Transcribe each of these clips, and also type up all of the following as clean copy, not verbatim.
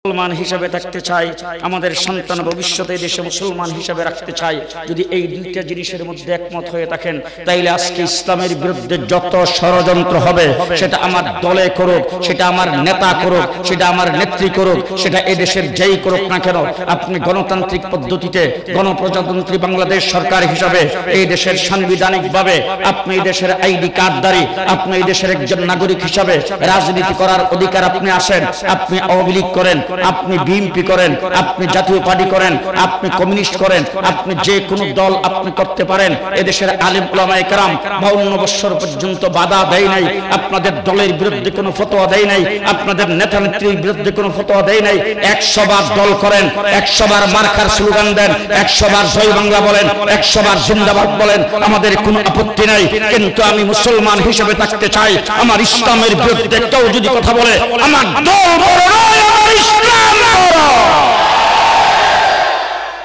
মুসলমান হিসেবে থাকতে চাই, আমাদের সন্তান ভবিষ্যতে দেশে মুসলমান হিসেবে রাখতে চাই, যদি এই দুইটা জিনিসের মধ্যে একমত হয়ে থাকেন, তাইলে আজকে ইসলামের বিরুদ্ধে যত ষড়যন্ত্র হবে, সেটা আমার দলে করুক, সেটা আমার নেতা করুক, সেটা আমার নেত্রী করুক, সেটা এই দেশের যেই করুক না কেন, আপনি গণতান্ত্রিক পদ্ধতিতে গণপ্রজাতন্ত্রী বাংলাদেশ সরকার হিসাবে এই দেশের সাংবিধানিকভাবে আপনি এই দেশের আইডি কার্ডধারী, আপনি এই দেশের একজন নাগরিক হিসাবে রাজনীতি করার অধিকার আপনি আসেন। আপনি আওয়ামী লীগ করেন, আপনি বিএনপি করেন, আপনি জাতীয় পার্টি করেন, আপনি কমিউনিস্ট করেন, আপনি যে কোনো দল আপনি করতে পারেন। এদেশের আলেম উলামায়ে কেরাম 52 বছর পর্যন্ত বাধা দেয় নাই, আপনাদের দলের বিরুদ্ধে কোনো ফতোয়া দেয় নাই, আপনাদের নেতা নেত্রীর বিরুদ্ধে কোনো ফতোয়া দেয় নাই। 100 বার দল করেন, 100 বার মার্কার স্লোগান দেন, 100 বার জয় বাংলা বলেন, 100 বার জিন্দাবাদ বলেন, আমাদের কোনো আপত্তি নাই। কিন্তু আমি মুসলমান হিসেবে থাকতে চাই, আমার ইসলামের বিরুদ্ধে কেউ যদি কথা বলে, আমার দল বড় নয়, আমার ইসলাম বড়।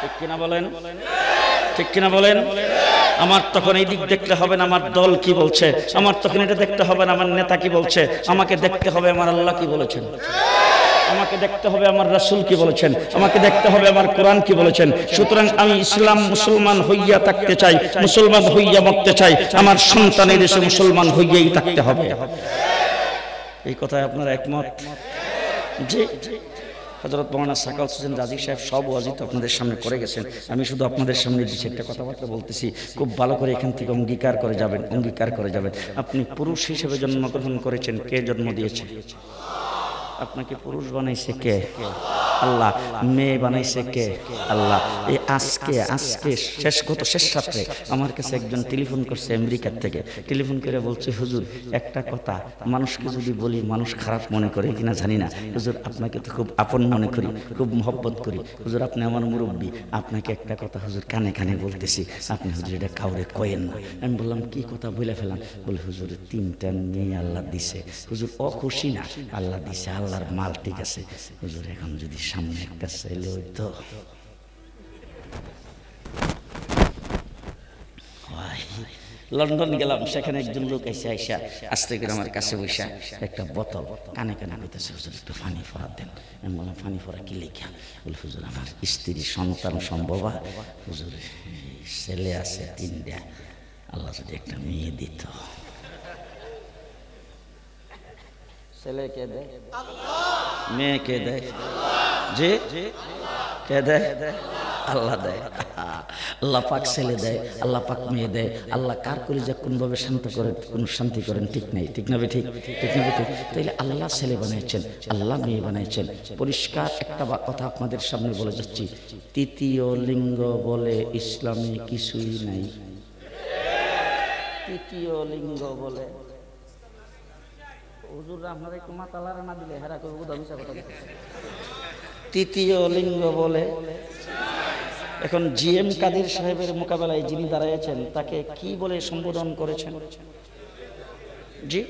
ঠিক কিনা বলেন? ঠিক কিনা বলেন? আমার তখন এই দিক দেখলে হবে না আমার দল কি বলছে, আমার তখন এটা দেখতে হবে না আমার নেতা কি বলছে, আমাকে দেখতে হবে আমার আল্লাহ কি বলেছেন, আমাকে দেখতে হবে আমার রাসূল কি বলেছেন, আমাকে দেখতে হবে আমার কোরআন কি বলেছেন। সুতরাং আমি ইসলাম মুসলমান হইয়া থাকতে চাই, মুসলমান হইয়া মরতে চাই, আমার সন্তানের দেশে মুসলমান হইয়াই থাকতে হবে। এই কথায় আপনারা একমত? জি। হযরত মাওলানা সাখাওয়াত হোসেন রাজি সাহেব সব ওয়াজিত আপনাদের সামনে করে গেছেন, আমি শুধু আপনাদের সামনে দিচ্ছি একটা কথাবার্তা বলতেছি, খুব ভালো করে এখান থেকে অঙ্গীকার করে যাবেন, অঙ্গীকার করে যাবেন। আপনি পুরুষ হিসেবে জন্মগ্রহণ করেছেন, কে জন্ম দিয়েছে? আপনাকে পুরুষ বানাইছে কে? আল্লাহ। মেয়ে বানাইছে কে? আল্লাহ। এই আজকে শেষ রাত্রে আমার কাছে একজন টেলিফোন করছে আমেরিকার থেকে, টেলিফোন করে বলছে, হুজুর একটা কথা, মানুষকে যদি বলি মানুষ খারাপ মনে করে কিনা জানি না, হুজুর আপনাকে তো খুব আপন মনে করি, খুব মহব্বত করি, হুজুর আপনি আমার মুরব্বী, আপনাকে একটা কথা হুজুর কানে কানে বলতেছি, আপনি হুজুর এটা কাউরে কয়েন না। আমি বললাম কি কথা বলে ফেলাম? বলে হুজুর 3টা মেয়ে আল্লাহ দিছে, হুজুর অখুশি না, আল্লাহ দিছে, আল্লাহর মাল, ঠিক আছে হুজুর, এখন যদি সামনে একটা ছেলে হইতো। লন্ডন গেলাম, সেখানে একজন লোক এসে আইসা আস্তে করে আমার কাছে বসা একটা বোতল কানে কানে কইতেছে, হুজুর একটু পানি ফোড়া দেন। আমি বললাম পানি ফোড়া কি লেখা? বলে হুজুর আমার স্ত্রী সন্তান সম্ভবা, হুজুর ছেলে আছে 3টা, আল্লাহ যদি একটা মেয়ে দিত। ছেলে কে দেয়? মেয়ে কে দেয়? জি কে দেয়? আল্লাহ দেয়। আল্লাহ পাক ছেলে দেয়, আল্লাহ পাক মেয়ে দেয়। আল্লাহ কার কলিজা কোনভাবে শান্ত করে, কোন শান্তি করেন ঠিক নেই, ঠিক না ঠিক? ঠিক না ঠিক? তাইলে আল্লাহ ছেলে বানাইছেন, আল্লাহ মেয়ে বানাইছেন। পরিষ্কার একটা কথা আপনাদের সামনে বলে যাচ্ছি, তৃতীয় লিঙ্গ বলে ইসলামে কিছুই নাই। তৃতীয় লিঙ্গ বলে হুজুররা আপনারা একটু মাতালারা না দিলে হেরা করে বুঝা মিশা কথা বলতে। তৃতীয় লিঙ্গ বলে, এখন জিএম কাদের সাহেবের মোকাবেলায় যিনি দাঁড়াইছেন তাকে কি বলে সম্বোধন করেছেন? জি,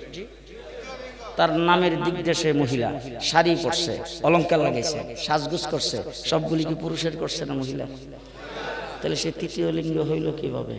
তার নামের দিক দিয়ে সে মহিলা, শাড়ি পরছে, অলংকার লাগাইছে, সাজগোজ করছে, সবগুলি কি পুরুষের করছে না মহিলা? তাহলে সে তৃতীয় লিঙ্গ হইল কিভাবে?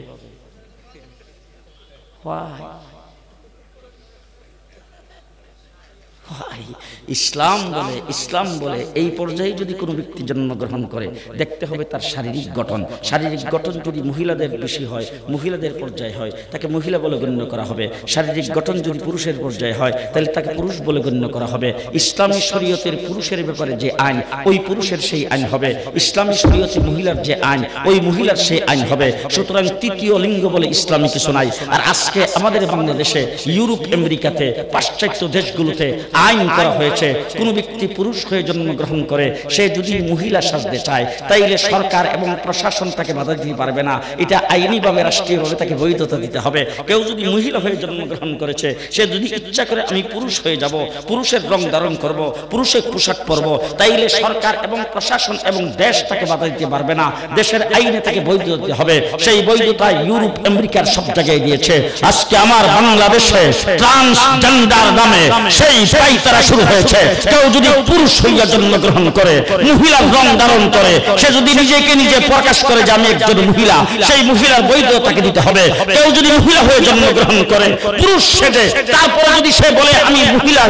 ইসলাম বলে এই পর্যায়ে যদি কোনো ব্যক্তি জন্মগ্রহণ করে, দেখতে হবে তার শারীরিক গঠন। শারীরিক গঠন যদি মহিলাদের বেশি হয়, মহিলাদের পর্যায়ে হয়, তাকে মহিলা বলে গণ্য করা হবে। শারীরিক গঠন যদি পুরুষের পর্যায়ে হয়, তাহলে তাকে পুরুষ বলে গণ্য করা হবে। ইসলামী শরীয়তের পুরুষের ব্যাপারে যে আইন, ওই পুরুষের সেই আইন হবে। ইসলামী শরীয়তে মহিলার যে আইন, ওই মহিলার সেই আইন হবে। সুতরাং তৃতীয় লিঙ্গ বলে ইসলামী কিছু নাই। আর আজকে আমাদের বাংলাদেশে, ইউরোপ, আমেরিকাতে, পাশ্চাত্য দেশগুলোতে আইন করা হয়েছে, কোন ব্যক্তি পুরুষ হয়ে জন্মগ্রহণ করে, সে যদি মহিলা সাজতে চায়, তাইলে সরকার এবং প্রশাসন তাকে বাধা দিতে পারবে না। এটা আইনিভাবে, রাষ্ট্রীয়ভাবে তাকে বৈধতা দিতে হবে। কেউ যদি মহিলা হয়ে জন্মগ্রহণ করেছে, সে যদি ইচ্ছা করে আমি পুরুষ হয়ে যাব, পুরুষের রং ধারণ করব, পুরুষের পোশাক পরব, তাইলে সরকার এবং প্রশাসন এবং দেশ তাকে বাধা দিতে পারবে না। দেশের আইনে তাকে বৈধতা দিতে হবে। সেই বৈধতা ইউরোপ, আমেরিকার সব জায়গায় দিয়েছে। আজকে আমার বাংলাদেশে ট্রান্সজেন্ডার নামে সেই পাইতারা শুরু হয়েছে। কেউ যদি পুরুষ হইয়া জন্মগ্রহণ করে, মহিলার রং ধারণ করে, সে যদি নিজেকে নিজে প্রকাশ করে যে আমি একজন মহিলা, সেই মহিলার বৈধতাকে দিতে হবে। কেউ যদি মহিলা হয়ে জন্মগ্রহণ করে, পুরুষ সেজে, তারপরে যদি সে বলে আমি মহিলা,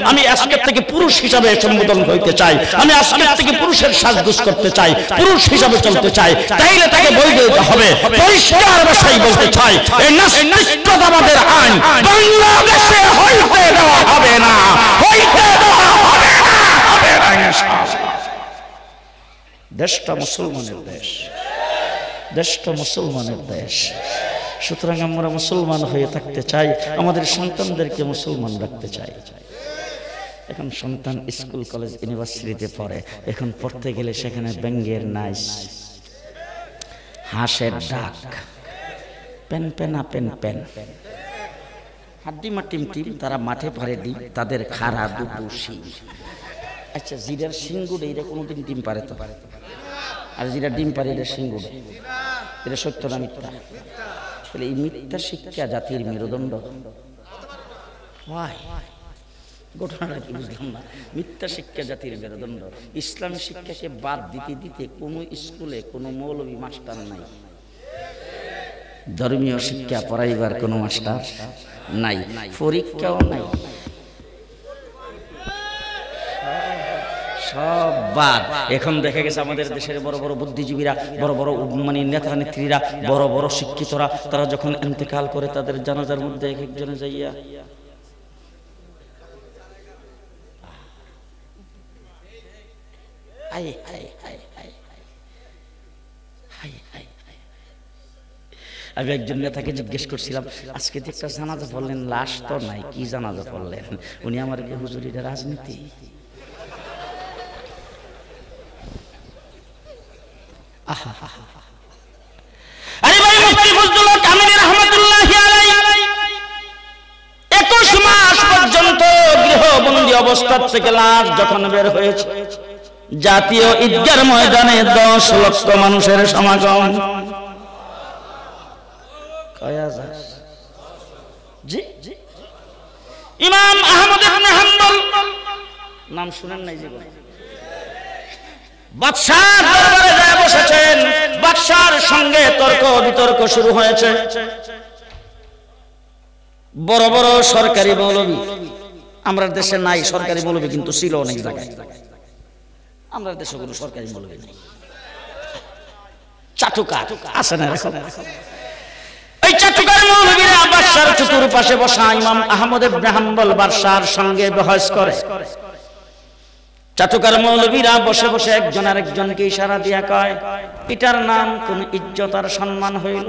আমি আজকের থেকে পুরুষ হিসাবে সম্বোধন হইতে চাই, আমি আজকের থেকে পুরুষের সাজগোজ করতে চাই, পুরুষ হিসাবে চলতে চাই, তাইলে তাকে বৈধতা হবে। পরিষ্কার ভাষায় বলতে চাই, এই নাস্তিকতাবাদের আইন বাংলাদেশে হইতে দেওয়া হবে না, হইতে দেওয়া হবে না, হবে না ইনশাআল্লাহ। দেশটা মুসলমানের দেশ, দেশটা মুসলমানের দেশ। সুতরাং আমরা মুসলমান হয়ে থাকতে চাই, আমাদের সন্তানদেরকে মুসলমান রাখতে চাই। এখন সন্তান স্কুল কলেজ ইউনিভার্সিটিতে পড়ে, এখন পড়তে গেলে সেখানে ব্যাঙের নাচ, হাঁসের ডাক, পেন পেনা পেন পেন, হাড্ডিমা টিম টিম, তারা মাঠে পারে ডিম, তাদের খাড়া দুটো শিং। আচ্ছা, জিরার শিংগুড়ে এটা কোনোদিন ডিম পারে তো? আর যেটা ডিম পারে এটা শিংগুড়ে, এটা সত্য না মিথ্যা? তাহলে এই মিথ্যা শিক্ষা জাতির মেরুদণ্ড। ঘটনাটা কি বুঝলাম না। মিথ্যা শিক্ষা জাতির মেরুদণ্ড। ইসলামী শিক্ষাকে বাদ দিতে দিতে কোনো স্কুলে কোনো মৌলবী মাস্টার নাই, ধর্মীয় শিক্ষা পড়াইবার কোনো মাস্টার নাই, পরীক্ষাও নাই, সব বাদ। এখন দেখা গেছে আমাদের দেশের বড় বড় বুদ্ধিজীবীরা, বড় বড় মানে নেতা নেত্রীরা, বড় বড় শিক্ষিতরা, তারা যখন ইন্তেকাল করে তাদের জানাজার মধ্যে এক একজনে যাইয়া আমি একজন নেতাকে জিজ্ঞেস করছিলাম, আজকে যে একটা জানাজা পড়লেন, লাশ তো নাই, কি জানাজা পড়লেন? উনি আমার হুজুর এটা রাজনীতি। আরে ভাই, মুফতি ফজলুল হক আমিনী রাহমাতুল্লাহি আলাইহি 21 মাস পর্যন্ত গৃহবন্দী অবস্থা থেকে লাশ যখন বের হয়েছে, জাতীয় ঈদগার ময়দানে 10 লক্ষ মানুষের সমাগম। জি জি, ইমাম আহমদ ইবনে হাম্বল নাম শুনেন নাই জীবনে? বাদশার দরবারে যায় বসেছেন, বাদশার সঙ্গে তর্ক বিতর্ক শুরু হয়েছে। বড় বড় সরকারি মৌলবী, আমরা দেশে নাই সরকারি মৌলবী, কিন্তু ছিল অনেক জায়গায়। আমরা দেশে কোনো সরকারি মৌলবী নেই, চাটুকার আছে না? এই চাটুকার মৌলবীরা বাদশার চতুর্পাশে বসা ইমাম আহমদ ইবনে হাম্বল বাদশার সঙ্গে বহস করে। চাটুকার মৌলবীরা বসে বসে একজন আরেকজনকে ইশারা দিয়া কয়, এটার নাম কোন ইজ্জত আর সম্মান হইল?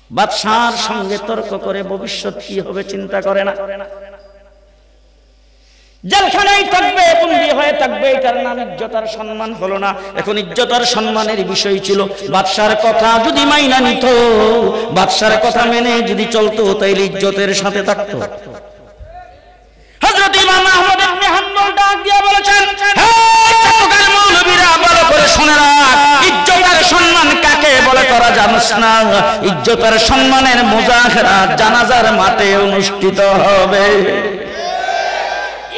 বাদশার সঙ্গে তর্ক করে ভবিষ্যৎ কি হবে চিন্তা করে না, জেলখানায় থাকবে, বন্দী হয়ে থাকবে, এটার নাম ইজ্জত আর সম্মান হলো না। এখন ইজ্জত আর সম্মানের বিষয় ছিল, বাদশার কথা যদি মাইনা নিত, বাদশার কথা মেনে যদি চলতো, তাইলে ইজ্জতের সাথে থাকতো। হযরত ইমাম আহমদ ইবনে হাম্বল ডাক দিয়ে বলেছেন, হে চাটুকার মৌলবীরা, ভালো করে শুনে রাখ, ইজ্জত আর সম্মান কাকে বলে তোরা জানিস না? ইজ্জত আর সম্মানের মুজাহারা জানাজার মাঠে অনুষ্ঠিত হবে।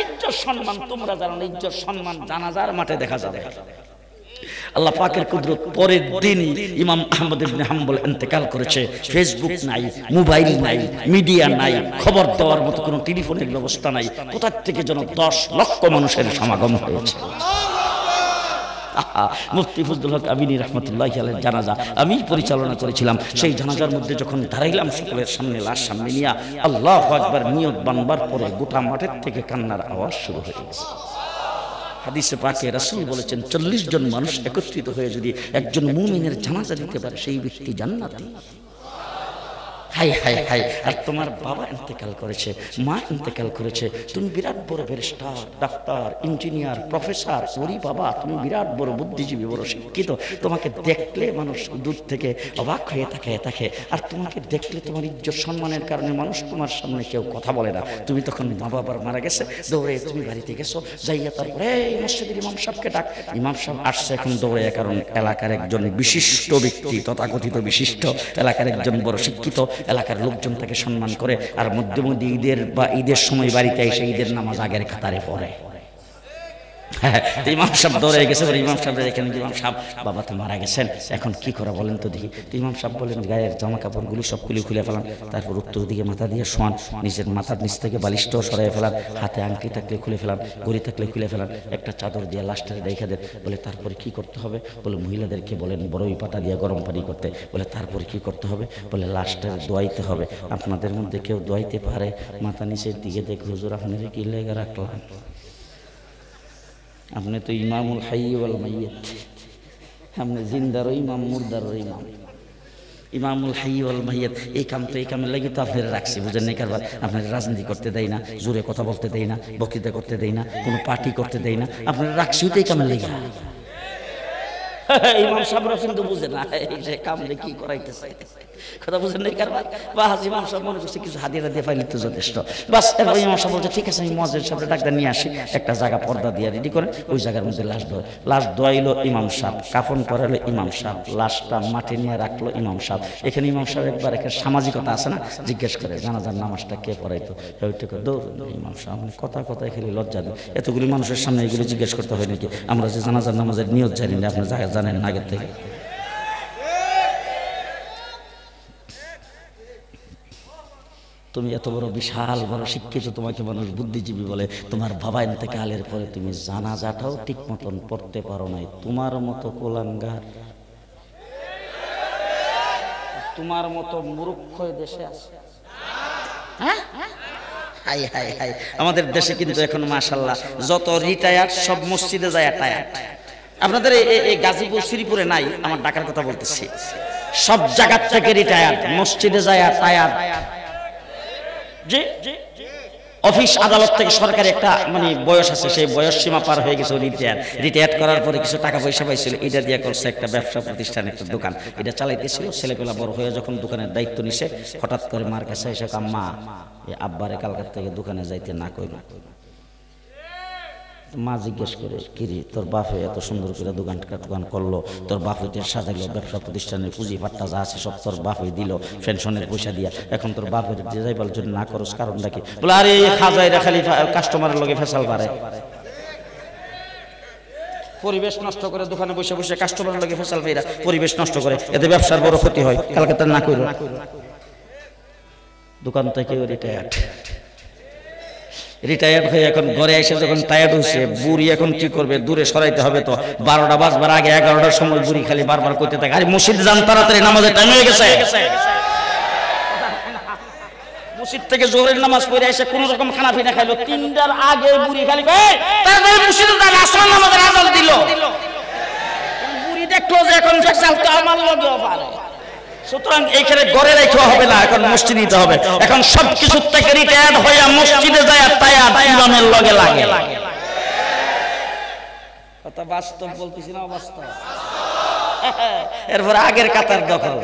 ইজ্জত সম্মান তোমরা জানো না, ইজ্জত সম্মান জানাজার মাঠে দেখা যাবে। আল্লাহ পাকের কুদরত, পরের দিনই ইমাম আহমদ ইবনে হাম্বল ইন্তেকাল করেছে। ফেসবুক নাই, মোবাইল নাই, মিডিয়া নাই, খবর দেওয়ার মতো কোনো টেলিফোনের ব্যবস্থা নাই। কোথা থেকে যেন 10 লক্ষ মানুষের সমাগম হয়েছে। মুফতি ফজলুল হক আমিনী রাহমাতুল্লাহি আলাইহি জানাজা আমি পরিচালনা করেছিলাম। সেই জানাজার মধ্যে যখন দাঁড়াইলাম সকলের সামনে, লাশ সামনে নিয়ে আল্লাহু আকবার নিয়ত বানবার পরে গোটা মাঠের থেকে কান্নার আওয়াজ শুরু হয়ে গেছে। হাদিসে পাকে রাসূল বলেছেন, 40 জন মানুষ একত্রিত হয়ে যদি একজন মুমিনের জানাজা দিতে পারে, সেই ব্যক্তি জান্নাতি। হাই হাই হাই, আর তোমার বাবা ইন্তেকাল করেছে, মা ইন্তেকাল করেছে, তুমি বিরাট বড় ব্যারিস্টার, ডাক্তার, ইঞ্জিনিয়ার, প্রফেসর, ওরে বাবা তুমি বিরাট বড় বুদ্ধিজীবী, বড় শিক্ষিত, তোমাকে দেখলে মানুষ দূর থেকে অবাক হয়ে থাকে। আর তোমাকে দেখলে তোমার ইজ্জত সম্মানের কারণে মানুষ তোমার সামনে কেউ কথা বলে না। তুমি তখন মা বাবার মারা গেছে, দৌড়ে তুমি বাড়িতে গেছো, যাইয়া তারপরে এই মসজিদের ইমাম সাহেবকে ডাক। ইমাম সাহেব আসছে এখন দৌড়ে, কারণ এলাকার একজন বিশিষ্ট ব্যক্তি, তথাকথিত বিশিষ্ট, এলাকার একজন বড় শিক্ষিত, এলাকার লোকজন তাকে সম্মান করে, আর মধ্যে মধ্যে ঈদের বা ঈদের সময় বাড়িতে এসে ঈদের নামাজ আগের কাতারে পড়ে। ইমাম সাহেব দৌড়ে গেছে, ইমাম সাহেব এখানে, ইমাম সাহেব বাবা তো মারা গেছেন, এখন কি করা বলেন তো দেখি। ইমাম সাহেব বলেন গায়ের জামা কাপড়গুলি সবগুলি খুলে ফেলান, তারপর উত্তর দিকে মাথা দিয়ে শোয়ান, নিজের মাথার নিচ থেকে বালিশটাও সরাই ফেলান, হাতে আংটি থাকলে খুলে ফেলান, ঘড়ি থাকলে খুলে ফেলান, একটা চাদর দিয়ে লাশটারে রেখে দেন। বলে তারপরে কি করতে হবে? বলে মহিলাদেরকে বলেন বড়ই পাতা দিয়ে গরম পানি করতে। বলে তারপরে কি করতে হবে? বলে লাশটারে দোয়াইতে হবে। আপনাদের মধ্যে কেউ দোয়াইতে পারে? মাথা নিচের দিকে দেখে হুজুর আপনারা কি লেগে রাখলাম? আপনি তো ইমামুল হাই ওয়াল মাইয়িত, আপনি জিন্দারও ইমাম মুর্দারও ইমাম, ইমামুল হাই ওয়াল মাইয়িত। এই কাম তো এই কামের লাগি তো আপনারা রাখছি, বুঝেন নাই কারবার? আপনারা রাজনীতি করতে দেয় না, জোরে কথা বলতে দেয় না, বক্তৃতা করতে দেয় না, কোনো পার্টি করতে দেয় না, আপনারা রাখছিও তো এই কামের লেগে। ইমাম সাহেবরা কিন্তু বুঝে না এই যে কামলে কি করাইতেছে, কথা বুঝেন নাই কারবার? বাস ইমাম সাহেব মনে করছে কিছু হাদিয়া দিয়ে পাইলে তো যথেষ্ট। বাস এরপর ইমাম সাহেব বলছে ঠিক আছে আমি মুয়াজ্জিন সাহেবরা ডাক্তার নিয়ে আসি, একটা জায়গা পর্দা দিয়ে রেডি করেন, ওই জায়গার মধ্যে লাশ দোয়াইলো ইমাম সাহেব, কাফন করালো ইমাম সাহেব, লাশটা মাঠে নিয়ে রাখলো ইমাম সাহেব। এখানে ইমাম সাহেব একবার একটা সামাজিকতা আছে না, জিজ্ঞেস করে জানাজার নামাজটা কে পড়াইতো? ওইটুকু দৌড় ইমাম সাহেব কথা কথায় খেলে লজ্জা দেয়, এতগুলি মানুষের সামনে এগুলি জিজ্ঞেস করতে হয় নাকি? আমরা যে জানাজার নামাজের নিয়ত জানি না, আপনার জানেন না আগের থেকে? তুমি এত বড় বিশাল বড় শিক্ষিত, তোমাকে মানুষ বুদ্ধিজীবী বলে, তোমার বাবা ইন্তেকালের পরে তুমি জানাজাটাও ঠিক মতন পড়তে পারো নাই। তোমার মতো কোলাঙ্গার, তোমার মতো মূর্খ দেশে আছে? হ্যাঁ, হাই হাই হাই। আমাদের দেশে কিন্তু এখন মাশাআল্লাহ যত রিটায়ার্ড সব মসজিদে যায় টায়ার্ড। আপনাদের এই গাজীপুর শ্রীপুরে নাই, আমার ঢাকার কথা বলতেছি, সব জায়গা থেকে রিটায়ার্ড, মসজিদে যায় টায়ার্ড। যে অফিস আদালত থেকে সরকারি একটা মানে বয়স আছে, সেই বয়স সীমা পার হয়ে গেছে, রিটায়ার্ড করার পরে কিছু টাকা পয়সা পাইছিল, এটা দিয়ে করছে একটা ব্যবসা প্রতিষ্ঠান, একটা দোকান, এটা চালাইতেছিল। ছেলেপেলা বড় হয়ে যখন দোকানের দায়িত্ব নিছে, হঠাৎ করে মার কাছে এসে মা আব্বারে কালকার থেকে দোকানে যাইতে না কইল। মা জিজ্ঞেস করে কিরে তোর বাপে এত সুন্দর করে দোকান করলো, তোর বাপে সাজাইলো, ব্যবসা প্রতিষ্ঠানের পুঁজি পাট্টা যা আছে সব তোর বাপে দিল পেনশনের পয়সা দিয়া, এখন তোর বাপের যাইবার জন্য না করস, কারণটা কি? বলে আরে খাজাইরা খালি কাস্টমারের লগে ফেসাল পারে, পরিবেশ নষ্ট করে, দোকানে বসে বসে কাস্টমারের লগে ফেসাল পাইরা পরিবেশ নষ্ট করে, এতে ব্যবসার বড় ক্ষতি হয়। কালকাতা না কইল, দোকান থেকে রিটায়ার্ড হয়ে এখন ঘরে এসে যখন টায়ার্ড হয়েছে, বুড়ি এখন কি করবে? দূরে সরাইতে হবে তো, 12টা বাজবার আগে 11টার সময় বুড়ি খালি বারবার কইতে থাকে আরে মসজিদ যান তাড়াতাড়ি, নামাজের টাইম হয়ে গেছে। মসজিদ থেকে জোহরের নামাজ পড়ে এসে কোন রকম খানা পিনা খাইলো, 3টার আগে বুড়ি খালি তাড়াতাড়ি মসজিদে যান, আসমান নামাজের আযান দিল। বুড়ি দেখলো যে এখন ফেসাল তো আমার লগেও পারে, সুতরাং এইখানে ঘরে রেখে হবে না, এখন মসজিদে দিতে হবে। এখন সবকিছু থেকে রিটায়ার্ড হয়ে মসজিদে যায় টায়ার্ড, ইমামের লগে লাগে। কথা বাস্তব বলতেছি না, বাস্তব। এরপর আগের কাতার দখল।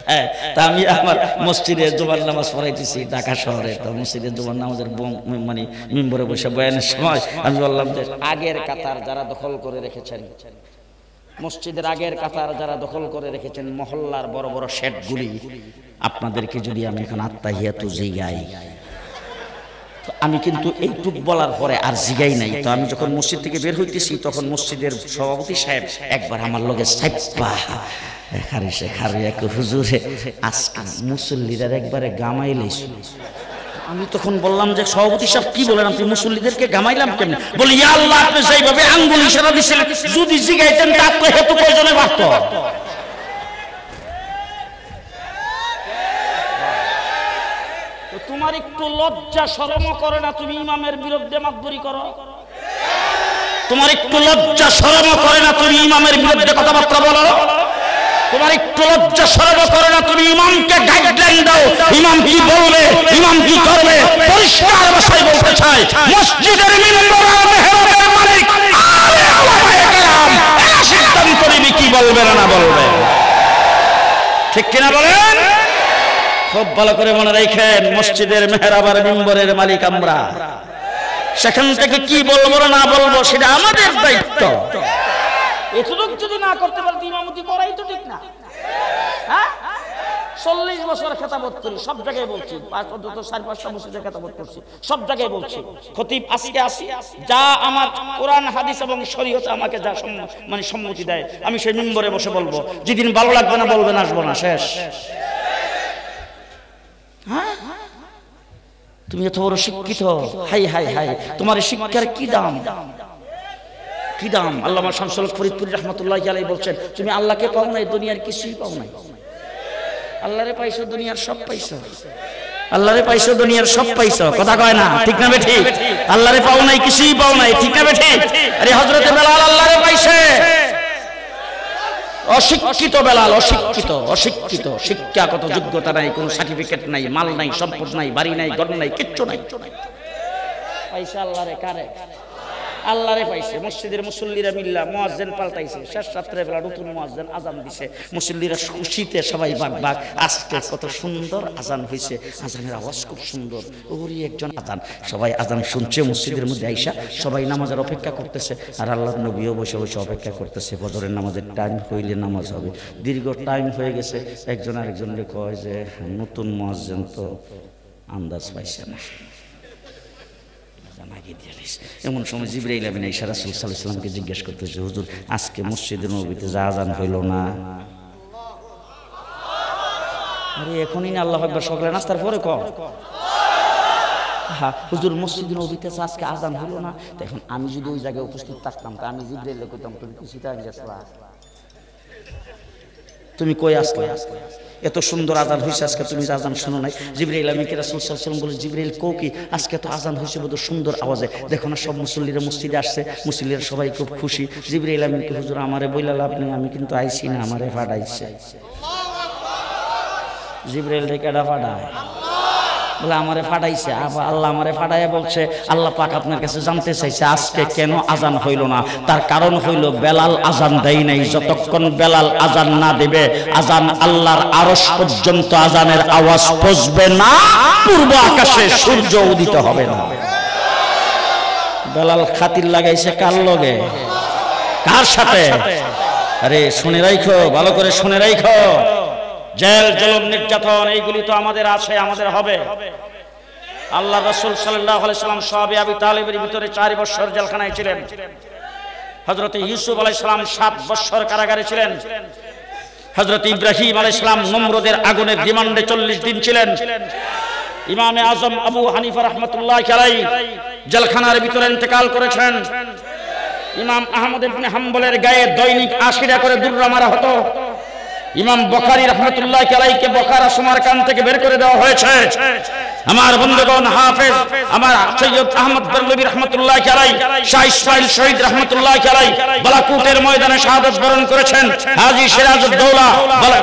হ্যাঁ, তা আমি আমার মসজিদে জুমার নামাজ পড়াইতেছি ঢাকা শহরে, তো মসজিদে জুমার নামাজের মানে মিম্বরে বসে বয়ানের সময় আমি বললাম যে আগের কাতার যারা দখল করে রেখেছেন, মসজিদের আগের কাতার যারা দখল করে রেখেছেন, মহল্লার বড় বড় শেডগুলি, আপনাদেরকে যদি আমি এখন আত্তাহিয়াতু জিগাই, তো আমি কিন্তু এইটুক বলার পরে আর জিগাই নাই। তো আমি যখন মসজিদ থেকে বের হইতেছি, তখন মসজিদের সভাপতি সাহেব একবার আমার লগে সাইপা হুজুরে আজকে মুসল্লিরা একবারে গামাইলেছ। আমি তখন বললাম যে সভাপতি সাহেব কি বলেন, আপনি মুসল্লিদেরকে গামাইলাম কেমন? বলি ইয়া আল্লাহ, আপনি যেইভাবে আঙ্গুল ইশারা দিছিলেন, যদি জিগাইতেন তা তো হেতু প্রয়োজনে বাড়ত। তোমার একটু লজ্জা শরম করে না? তুমি ইমামের বিরুদ্ধে মাতবরি করো। তোমার একটু লজ্জা শরম করে না? তুমি ইমামের বিরুদ্ধে কথাবার্তা বলো। তোমার একটু লজ্জা শরম করে না? তুমি ইমামকে গাইডলাইন দাও, ইমাম কি বলবে, ইমাম কি করবে, পরিষ্কার ভাষায় বলতে চাই। মসজিদের মিম্বর আর মেহরাবের মালিক আরে ওলামায়ে কেরাম, এরা সিদ্ধান্ত নেবে কি বলবে না বলবে, ঠিক কিনা বলেন? খুব ভালো করে মনে রাখেন, মসজিদের মেহরাব আর মিম্বরের মালিক আমরা। সেখান থেকে কি বলবো না বলবো সেটা আমাদের দায়িত্ব। এতটুকু যদি না করতে পারি, ইমামতি করাই তো ঠিক না। হ্যাঁ, 40 বছর খেতাবত করি, সব জায়গায় বলছি, অন্তত 4-5টা মসজিদে খেতাবত করছি, সব জায়গায় বলছি খতিব আজকে আসি, যা আমার কোরআন হাদিস এবং শরীয়ত আমাকে যা মানে সম্মতি দেয় আমি সেই মিম্বরে বসে বলবো। যেদিন ভালো লাগবে না বলবেন আসবো না, শেষ। হ্যাঁ, তুমি এত বড় শিক্ষিত, হাই হাই হাই, তোমার শিক্ষার কি দাম, কি দাম। আল্লামা শামসুল ফরিদপুরি রাহমাতুল্লাহি আলাইহি বলছেন, তুমি আল্লাহকে পাও নাই, দুনিয়ার কিছুই পাও নাই। আল্লাহরে পাইছো, দুনিয়ার সব পাইছো। আল্লাহরে পাইছো, দুনিয়ার সব পাইছো, কথা কয় না, ঠিক না বেঠিক? আল্লাহরে পাও নাই, কিছুই পাও নাই, ঠিক না বেঠিক? আরে হযরতে বেলাল আল্লাহরে পাইছে। অশিক্ষিত বেলাল, অশিক্ষিত, অশিক্ষিত, শিক্ষাগত যোগ্যতা নাই, কোনো সার্টিফিকেট নাই, মাল নাই, সম্পদ নাই, বাড়ি নাই, ঘর নাই, কিচ্ছু নাই, পাইছে আল্লাহরে। কারে? আল্লাহরে পাইছে। মসজিদের মুসল্লিরা মিল্লা মুয়াজ্জিন পাল্টাইছে, শেষ রাত্রে বেলা নতুন মুয়াজ্জিন আজান দিছে, মুসল্লিরা খুশিতে সবাই বাগবাগ। আজকে কত সুন্দর আজান হইছে, আজানের আওয়াজ খুব সুন্দর, ওরই একজন আজান, সবাই আজান শুনছে মসজিদের মধ্যে আইসা, সবাই নামাজের অপেক্ষা করতেছে, আর আল্লাহর নবীও বসে বসে অপেক্ষা করতেছে ফজরের নামাজের টাইম হইলে নামাজ হবে। দীর্ঘ টাইম হয়ে গেছে, একজন আরেকজনকে কয় যে নতুন মুয়াজ্জিন তো আন্দাজ পাইছে না। এমন সময় জিবরাইল আমিন এসে রাসূল সাল্লাল্লাহু আলাইহি ওয়াসাল্লামকে জিজ্ঞেস করতেছে, হুজুর আজকে মসজিদের নববীতে যা আযান হইল না? আরে এখনই না, আল্লাহু আকবার সকালে নাস্তার পরে কও। হ্যাঁ হুজুর মসজিদের নববীতে আজকে আযান হইল না। এখন আমি যদি ওই জায়গায় উপস্থিত থাকতাম, আমি জিবরাইলকে কইতাম, তুমি কি সিটায় গেছলা? তুমি কই আসলে? এত সুন্দর আজান হয়েছে, আজকে তুমি আজান শুনো নাই? জিবরাইল আমিনকে রাসূল সাল্লাল্লাহু আলাইহি ওয়াসাল্লাম বলে, জিবরাইল কও কি আজকে তো আজান হয়েছে বড় সুন্দর আওয়াজে, দেখো না সব মুসল্লিরা মসজিদে আসছে, মুসল্লিরা সবাই খুব খুশি। জিবরাইল আমিনকে, হুজুর আমারে বইলা লাভ নেই, আমি কিন্তু আইছি না, আমারে ফাড়াইছে। জিবরাইল রে কেডা ফাড়ায়? বলে আমারে ফাটাইছে। আল্লাহ আমারে ফাটাইয়া বলছে, আল্লাহ পাক আপনার কাছে জানতে চাইছে আজকে কেন আজান হইল না। তার কারণ হইল বেলাল আজান দেয় নাই। যতক্ষণ বেলাল আজান না দিবে, আজান আল্লাহর আরশ পর্যন্ত আজানের আওয়াজ পৌঁছবে না, পূর্ব আকাশে সূর্য উদিত হবে না। বেলাল খাতির লাগাইছে কার লগে? কার সাথে? আরে শুনে রাখো, ভালো করে শুনে রাখো, জেল জুলুম নির্যাতন এইগুলি তো আমাদের আছে, আমাদের হবে। আল্লাহ রাসূল সাল্লাল্লাহু আলাইহি সাল্লাম সাহাবী আবু তালিবের ভিতরে 4 বছর জেলখানায় ছিলেন। হযরত ইউসুফ আলাইহিস সালাম 7 বছর কারাগারে ছিলেন। হযরত ইব্রাহিম আলাইহিস সালাম নমরুদের আগুনের রিমান্ডে 40 দিন ছিলেন। ইমামে আজম আবু হানিফা রাহমাতুল্লাহি আলাইহি জেলখানার ভিতরে ইন্তেকাল করেছেন। ইমাম আহমদ ইবনে হাম্বলের গায়ে দৈনিক 80টা করে দুর্রা মারা হতো। ইমাম বুখারী রাহমাতুল্লাহি আলাইহিকে বুখারা সমরকান থেকে বের করে দেওয়া হয়েছে। আমার বন্ধুগণ, হাফেজ আমার সৈয়দ আহমদ বরলভী রাহমাতুল্লাহি আলাইহি, শাহ ইসমাইল শহীদ রাহমাতুল্লাহি আলাইহি বালাকুটের ময়দানে শাহাদাত বরণ করেছেন। হাজী সিরাজউদ্দৌলা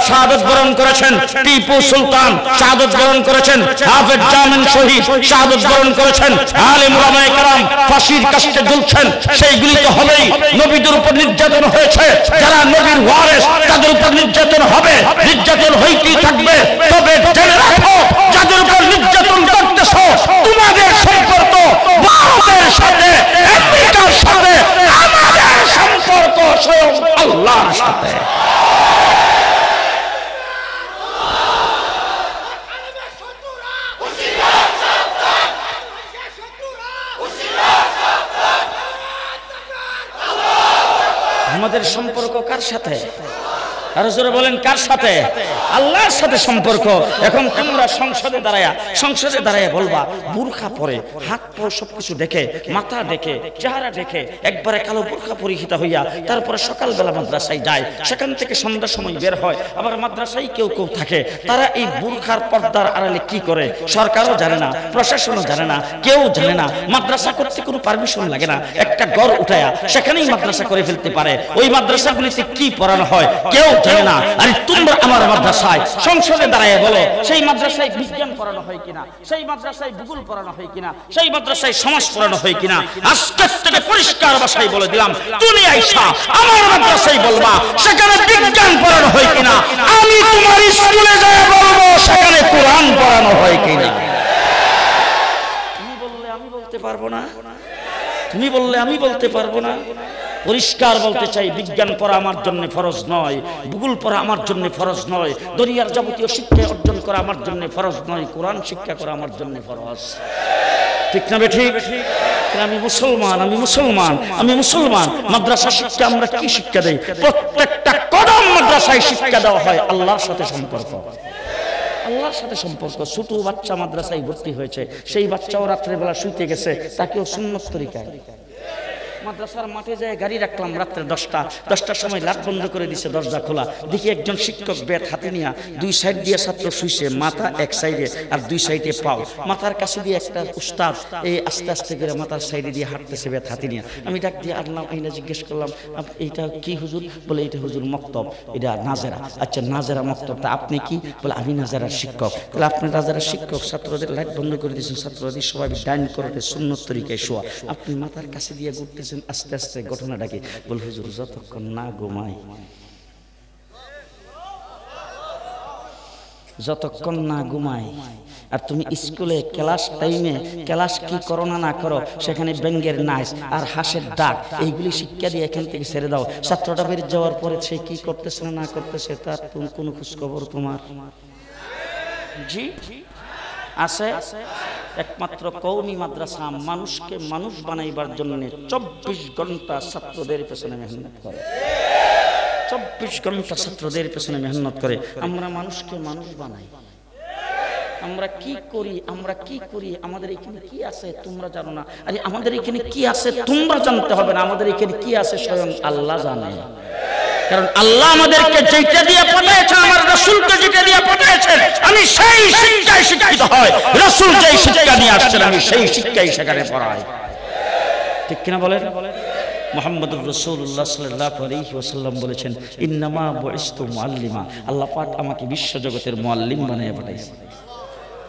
শাহাদাত বরণ করেছেন। টিপু সুলতান শাহাদাত বরণ করেছেন। হাফেজ জামিন শহীদ শাহাদাত বরণ করেছেন। আলেম ওলামায়ে কেরাম ফাঁসির কাস্টে ঝুলছেন। সেইগুলি তো হবেই। নবীদের উপর নির্যাতন হয়েছে, যারা নবীর ওয়ারিস তাদের উপর নির্যাতন হবে, নির্যাতন হইতেই থাকবে। তবে জেনে রাখো, যাদের উপর নির্যাতন করতেছো তোমাদের সম্পর্ক ভারতের সাথে, আমেরিকার সাথে, আমাদের সম্পর্ক স্বয়ং আল্লাহর সাথে। আমাদের সম্পর্ক কার সাথে? আর জোরে বলেন কার সাথে? আল্লাহর সাথে সম্পর্ক। এখন তোমরা সংসদে দাঁড়ায়া বলবা, বুরখা পরে হাত পা সবকিছু দেখে, মাথা দেখে, চেহারা দেখে, একবারে কালো বুরখা পরিহিত হইয়া তারপরে সকালবেলা মাদ্রাসায় যায়, সেখান থেকে সন্ধ্যার সময় বের হয়, আবার মাদ্রাসায় কেউ কেউ থাকে। তারা এই বুরখার পর্দার আড়ালে কি করে সরকারও জানে না, প্রশাসনও জানে না, কেউ জানে না। মাদ্রাসা করতে কোনো পারমিশন লাগে না, একটা ঘর উঠায়া সেখানেই মাদ্রাসা করে ফেলতে পারে। ওই মাদ্রাসাগুলিতে কি পড়ানো হয় কেউ জানে না। আর তোমরা আমার মাদ্রাসায় সংসদে দাঁড়ায় বলো, সেই মাদ্রাসায় বিজ্ঞান পড়ানো হয় কিনা, সেই মাদ্রাসায় ভূগোল পড়ানো হয় কিনা, সেই মাদ্রাসায় সমাজ পড়ানো হয় কিনা। আজকে থেকে পরিষ্কার ভাষায় বলে দিলাম, তুমি আইসা আমার মাদ্রাসায় বলবা সেখানে বিজ্ঞান পড়ানো হয় কিনা, আমি তোমার স্কুলে যায় বলবো সেখানে কোরআন পড়ানো হয় কিনা। তুমি বললে আমি বলতে পারবো না, তুমি বললে আমি বলতে পারবো না। পরিষ্কার বলতে চাই, বিজ্ঞান পড়া আমার জন্য ফরজ নয়, ভূগোল পড়া আমার জন্য ফরজ নয়, দুনিয়ার যাবতীয় শিক্ষা অর্জন করা আমার জন্য ফরজ নয়, কোরআন শিক্ষা করা আমার জন্য ফরজ। ঠিক না ঠিক? আমি মুসলমান, আমি মুসলমান, আমি মুসলমান। মাদ্রাসা শিক্ষা আমরা কি শিক্ষা দেই? প্রত্যেকটা কদম মাদ্রাসায় শিক্ষা দেওয়া হয় আল্লাহর সাথে সম্পর্ক, আল্লাহর সাথে সম্পর্ক। ছোট বাচ্চা মাদ্রাসায় ভর্তি হয়েছে, সেই বাচ্চাও রাত্রে বেলা শুইতে গেছে, তাকেও সুন্নত তরিকায় মাদ্রাসার মাঠে যায় গাড়ি রাখলাম রাত্রে 10টার সময় লাইট বন্ধ করে দিছে, দরজা খোলা, দেখি একজন শিক্ষক ব্যাট হাতে নিয়ে দুই সাইড দিয়ে ছাত্র শুইছে, মাথা এক সাইডে আর দুই সাইডে পাও, মাথার কাছে দিয়ে একটা উস্তাদ এই আস্তে আস্তে করে মাথার সাইডে দিয়ে হাঁটতেছে ব্যাট হাতে নিয়ে। আমি ডাক দিয়ে আনলাম, আইনা জিজ্ঞেস করলাম এইটা কি হুজুর? বলে এটা হুজুর মক্তব, এটা নাজেরা। আচ্ছা নাজেরা মক্তব, তা আপনি কি? বলে আমি নাজেরার শিক্ষক। তাহলে আপনি নাজেরার শিক্ষক, ছাত্রদের লাইট বন্ধ করে দিয়েছেন, ছাত্রদের সবাই ডাইন করে সুন্নত তরিকায় শোয়া, আপনি মাথার কাছে দিয়ে ঘুরতেছেন আস্তে আস্তে। ঘটনাটাকে বল হুজুর যতক্ষণ না ঘুমাই, যতক্ষণ না ঘুমাই, আর তুমি স্কুলে ক্লাস টাইমে ক্লাস কি করো না করো, সেখানে ব্যঙ্গের নাচ আর হাসির ডাক এইগুলি শিক্ষা দিয়ে এখান থেকে ছেড়ে দাও। ছাত্রটা বেরিয়ে যাওয়ার পরে সে কি করতেছে না করতেছে তার কোনো খোঁজখবর তোমার জি আছে? একমাত্র কওমি মাদ্রাসা মানুষকে মানুষ বানাইবার জন্য 24 ঘন্টা ছাত্রদের পেছনে মেহনত করে, 24 ঘন্টা ছাত্রদের পেছনে মেহনত করে। আমরা মানুষকে মানুষ বানাই, আমরা কি করি, আমরা কি করি? আমাদের এখানে কি আছে তোমরা জানো না? আরে আমাদের এখানে কি আছে তোমরা জানতে হবে না, আমাদের এখানে কি আছে স্বয়ং আল্লাহ জানে। কারণ আল্লাহ আমাদেরকে যেটা দিয়ে পাঠিয়েছেন, আমার রাসূলকে যেটা দিয়ে পাঠিয়েছেন, আমি সেই শিক্ষায় শিক্ষিত হয়। রাসূল যেই শিক্ষা নিয়ে আসছেন আমি সেই শিক্ষাই সেখানে পড়াই। ঠিক কিনা বলেন? মুহাম্মদুর রাসূলুল্লাহ সাল্লাল্লাহু আলাইহি ওয়াসাল্লাম বলেছেন, ইন্নামা বুইসতু মুআল্লিমা। আল্লাহ পাক আমাকে বিশ্বজগতের মুআল্লিম বানিয়ে পাঠাইছেন।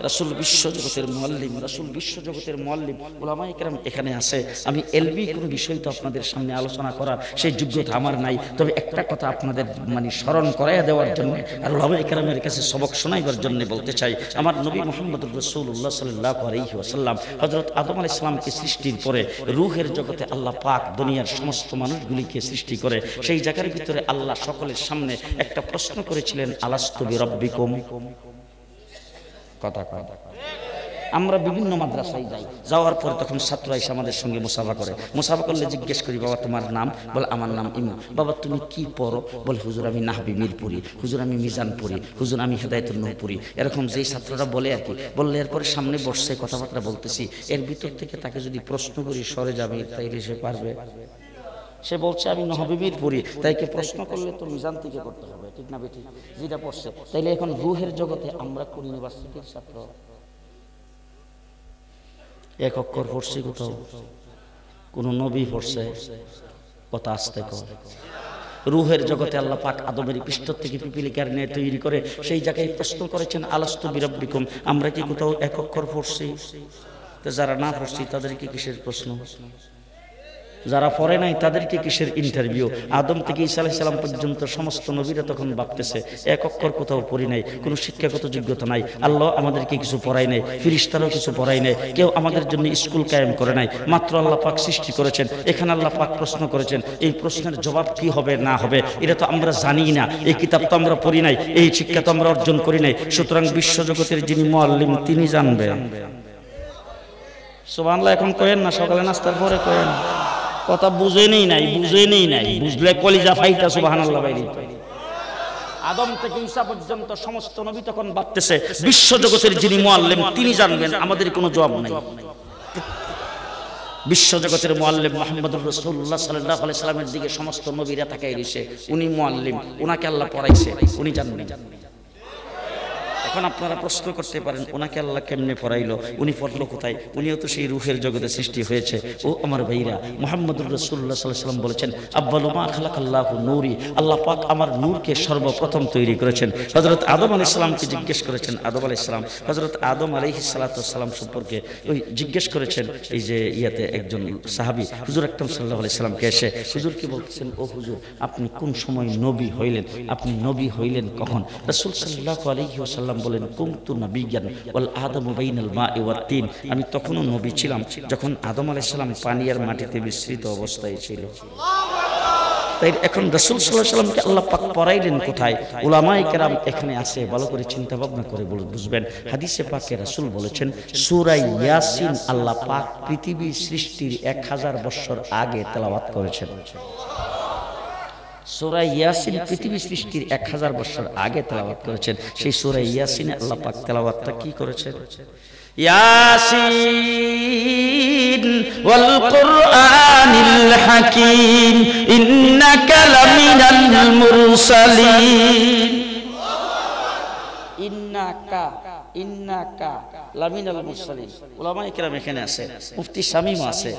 রাসূল বিশ্বজগতের মুআল্লিম, রাসূল বিশ্বজগতের মুআল্লিম। উলামায়ে কেরাম এখানে আছে, আমি এলবি কোনো বিষয় তো আপনাদের সামনে আলোচনা করার সেই যোগ্যতা আমার নাই, তবে একটা কথা আপনাদের স্মরণ করাইয়া দেওয়ার জন্য আর উলামায়ে কেরামের কাছে সবক শোনাইবার জন্য বলতে চাই। আমার নবী মুহাম্মদুর রাসূলুল্লাহ সাল্লাল্লাহু আলাইহি ওয়াসাল্লাম হযরত আদম আলাইহিস সালামকে সৃষ্টির পরে রূহের জগতে আল্লাহ পাক দুনিয়ার সমস্ত মানুষগুলিকে সৃষ্টি করে সেই জায়গার ভিতরে আল্লাহ সকলের সামনে একটা প্রশ্ন করেছিলেন, আলাস্তু বিরাব্বিকুম। কথা কথা আমরা বিভিন্ন মাদ্রাসায় যাই, যাওয়ার পরে তখন ছাত্ররা এসে আমাদের সঙ্গে মুসাফা করে, মুসাফা করলে জিজ্ঞেস করি, বাবা তোমার নাম? বলে আমার নাম ইমা। বাবা তুমি কি পড়ো? বলে হুজুর আমি নাহবি মিরপুরি, হুজুর আমি মিজানপুরি, হুজুর আমি হেদায়েতুন নূরপুরি। এরকম যেই ছাত্ররা বলে আর কি, বললে এরপরে সামনে বসছে কথাবার্তা বলতেছি, এর ভিতর থেকে তাকে যদি প্রশ্ন করি সরে যাবে, তাইলে সে পারবে? সে বলছে আমি নাহবি মিরপুরি, তাইকে প্রশ্ন করলে তো মিজান থেকে করতে হবে, ঠিক না বেঠিক? যেটা পড়ছে। তাইলে এখন রূহের জগতে আমরা কোন ইউনিভার্সিটির ছাত্র? এক অক্ষর পড়ছি কোথাও? কোন নবী পড়ছে? কথা আস্তে কর। রূহের জগতে আল্লাহ পাক আদমের পৃষ্ঠ থেকে পিপিলিকার ন্যায় তৈরি করে সেই জায়গায় প্রশ্ন করেছেন, আলাস্তু বিরাব্বিকুম। আমরা কি কোথাও এক অক্ষর পড়ছি? তো যারা না পড়ছি তাদেরকে কিসের প্রশ্ন? যারা পড়ে নাই তাদেরকে কিসের ইন্টারভিউ? আদম থেকে ঈসা আলাইহিস সালাম পর্যন্ত সমস্ত নবীরা তখন ভাবতেছে এক অক্ষর কোথাও পড়ি নাই, কোনো শিক্ষাগত যোগ্যতা নাই, আল্লাহ আমাদেরকে কিছু পড়াই নাই, ফেরেশতারাও কিছু পড়াই নাই, কেউ আমাদের জন্য স্কুল কায়েম করে নাই, মাত্র আল্লাহ পাক সৃষ্টি করেছেন। এখানে আল্লাহ পাক প্রশ্ন করেছেন, এই প্রশ্নের জবাব কি হবে না হবে এটা তো আমরা জানি না, এই কিতাব তো আমরা পড়ি নাই, এই শিক্ষা তো আমরা অর্জন করি নাই। সুতরাং বিশ্বজগতের যিনি মুআল্লিম তিনি জানবেন। সুবহানাল্লাহ। এখন কয়েন না, সকালে নাস্তার পরে কয়েন। কথা বুঝেনই নাই, বুঝেনই নাই, বুঝলে কলিজা ফাইটা সুবহানাল্লাহ বাইরে। আদম থেকে ঈসা পর্যন্ত সমস্ত নবী তখন ভাবতেছে বিশ্বজগতের যিনি মুআল্লিম তিনি জানবেন, আমাদের কোনো জবাব নাই। বিশ্বজগতের মুআল্লিম মুহাম্মদুর রাসূলুল্লাহ সাল্লাল্লাহু আলাইহি সাল্লামের দিকে সমস্ত নবীরা তাকায় রইছে, উনি মুআল্লিম, উনাকে আল্লাহ পড়াইছে, উনি জানবেন। এখন আপনারা প্রশ্ন করতে পারেন, ওনাকে আল্লাহ কেমনে পড়াইলো, উনি পড়লো কোথায়? উনিও তো সেই রূহের জগতে সৃষ্টি হয়েছে। ও আমার ভাইরা, মুহাম্মদুর রাসূলুল্লাহ সাল্লাল্লাহু আলাইহি সাল্লাম বলেছেন, আব্বালু মা খালাকাল্লাহু নূরি, আল্লাহ পাক আমার নূরকে সর্বপ্রথম তৈরি করেছেন। হযরত আদম আলাইহিস সালামকে জিজ্ঞেস করেছেন, আদম আলাইহিস সালাম হযরত আদম আলাইহিস সালাতু ওয়াস সালাম সম্পর্কে ওই জিজ্ঞেস করেছেন, এই যে ইয়াতে একজন সাহাবী হুজুর আকরাম সাল্লাল্লাহু আলাইহি সাল্লামকে এসে হুজুর কি বলতেছেন, ও হুজুর আপনি কোন সময় নবী হইলেন, আপনি নবী হইলেন কখন? রাসূল সাল্লাল্লাহু আলাইহি ওয়াসাল্লাম বলেন, কুনতু নবিয়্যান ওয়াল আদমু বাইনাল মা'i ওয়াত তিন, আমি তখনও নবী ছিলাম যখন আদম আলাইহিস সালাম পানি আর মাটিতে মিশ্রিত অবস্থায় ছিল। তাই এখন রাসূল সাল্লাল্লাহু আলাইহি ওয়াসাল্লামকে আল্লাহ পাক পড়াইলেন কোথায়? উলামায়ে কেরাম এখানে আছে, ভালো করে চিন্তা ভাবনা করে বুঝবেন। হাদিসে পাকে রাসূল বলেছেন সূরা ইয়াসিন আল্লাহ পাক পৃথিবীর সৃষ্টির 1000 বছর আগে তেলাওয়াত করেছেন। সূরা ইয়াসিন পৃথিবী সৃষ্টির 1000 বছর আগে তেলাওয়াত করেছেন। সেই সূরা ইয়াসিনে আল্লাহ পাক তেলাওয়াতটা কি করেছেন? ইয়াসিন ওয়াল কুরআনিল হাকীম ইন্নাকা লামিনাল মুরসালিন। ইন্নাকা লামিনাল মুরসালিন। উলামায়ে কেরাম এখানে আছে, মুফতি শামীম আছে।